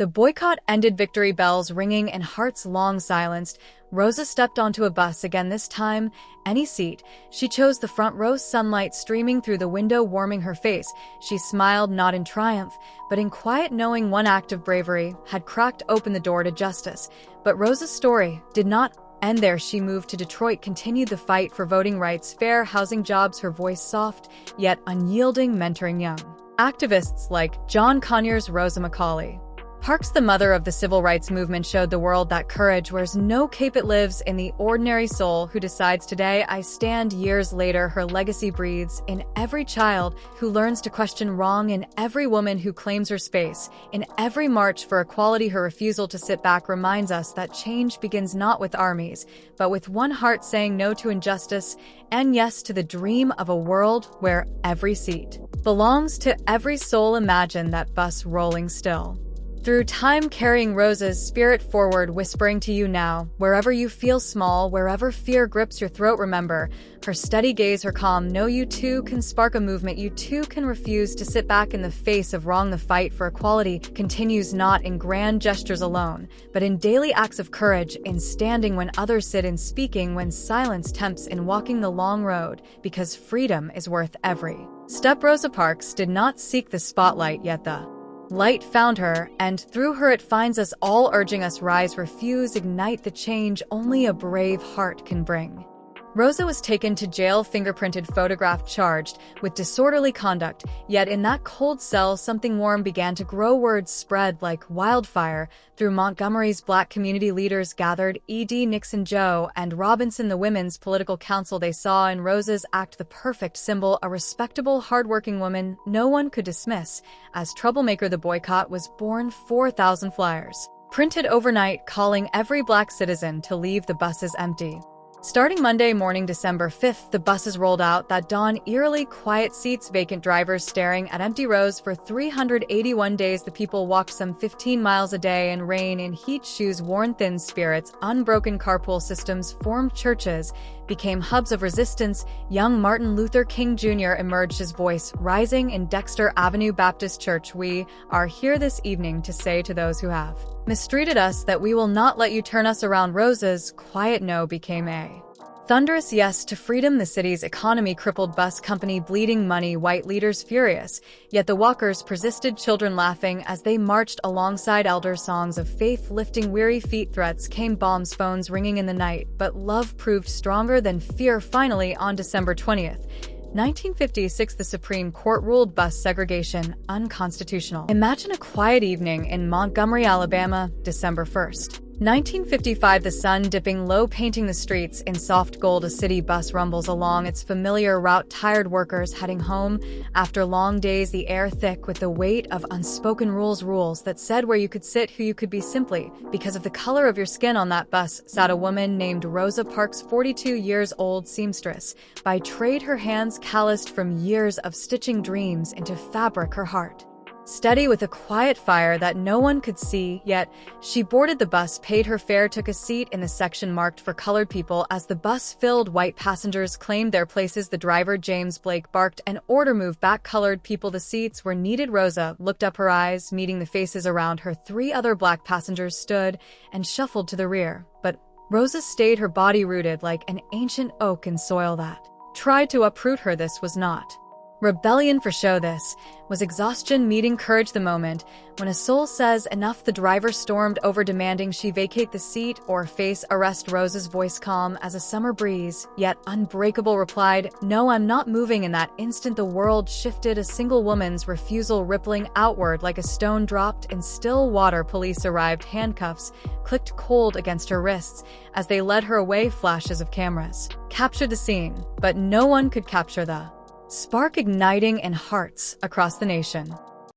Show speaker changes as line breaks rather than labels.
The boycott ended, victory bells ringing and hearts long silenced. Rosa stepped onto a bus again, this time any seat. She chose the front row, sunlight streaming through the window warming her face. She smiled, not in triumph, but in quiet, knowing one act of bravery had cracked open the door to justice. But Rosa's story did not end there. She moved to Detroit, continued the fight for voting rights, fair housing, jobs, her voice soft yet unyielding, mentoring young activists like John Conyers, Rosa McCauley Parks, the mother of the civil rights movement, showed the world that courage wears no cape. It lives in the ordinary soul who decides, today I stand. Years later, her legacy breathes in every child who learns to question wrong, in every woman who claims her space, in every march for equality. Her refusal to sit back reminds us that change begins not with armies, but with one heart saying no to injustice and yes to the dream of a world where every seat belongs to every soul. Imagine that bus rolling still through time, carrying Rosa's spirit forward, whispering to you now, wherever you feel small, wherever fear grips your throat. Remember her steady gaze, her calm no. You too can spark a movement. You too can refuse to sit back in the face of wrong. The fight for equality continues, not in grand gestures alone, but in daily acts of courage, in standing when others sit, in speaking when silence tempts, in walking the long road, because freedom is worth every step. Rosa Parks did not seek the spotlight, yet the light found her, and through her it finds us all, urging us rise, refuse, ignite the change only a brave heart can bring. Rosa was taken to jail, fingerprinted, photographed, charged with disorderly conduct. Yet in that cold cell, something warm began to grow. Words spread like wildfire through Montgomery's black community. Leaders gathered, E.D. Nixon, Joe and Robinson, the Women's Political Council. They saw in Rosa's act the perfect symbol, a respectable, hardworking woman no one could dismiss. As troublemaker, the boycott was born. 4,000 flyers printed overnight, calling every black citizen to leave the buses empty. Starting Monday morning, December 5th, the buses rolled out. That dawn, eerily quiet, seats vacant, drivers staring at empty rows. For 381 days, the people walked some 15 miles a day in rain, in heat, shoes worn thin, spirits unbroken. Carpool systems formed, churches became hubs of resistance. Young Martin Luther King Jr. emerged, his voice rising in Dexter Avenue Baptist Church. We are here this evening to say to those who have mistreated us that we will not let you turn us around. Rosa's quiet no became a thunderous yes to freedom. The city's economy crippled, bus company bleeding money, white leaders furious. Yet the walkers persisted, children laughing as they marched alongside elders, songs of faith lifting weary feet. Threats came, bombs, phones ringing in the night, but love proved stronger than fear. Finally, on December 20th, 1956, the Supreme Court ruled bus segregation unconstitutional. Imagine a quiet evening in Montgomery, Alabama, December 1st. 1955, the sun dipping low, painting the streets in soft gold. A city bus rumbles along its familiar route, tired workers heading home after long days, the air thick with the weight of unspoken rules that said where you could sit, who you could be, simply because of the color of your skin. On that bus sat a woman named Rosa Parks, 42 years old, seamstress by trade, her hands calloused from years of stitching dreams into fabric, her heart steady with a quiet fire that no one could see. Yet she boarded the bus, paid her fare, took a seat in the section marked for colored people. As the bus filled, white passengers claimed their places. The driver, James Blake, barked an order, move back, colored people, the seats were needed. Rosa looked up, her eyes meeting the faces around her. 3 other black passengers stood and shuffled to the rear, but Rosa stayed, her body rooted like an ancient oak in soil that tried to uproot her. This was not rebellion for show, this was exhaustion meeting courage. The moment when a soul says enough, the driver stormed over, demanding she vacate the seat or face arrest. Rosa's voice, calm as a summer breeze, yet unbreakable, replied, "No, I'm not moving." In that instant, the world shifted, a single woman's refusal rippling outward like a stone dropped in still water. Police arrived, handcuffs clicked cold against her wrists as they led her away. Flashes of cameras captured the scene, but no one could capture the spark igniting in hearts across the nation.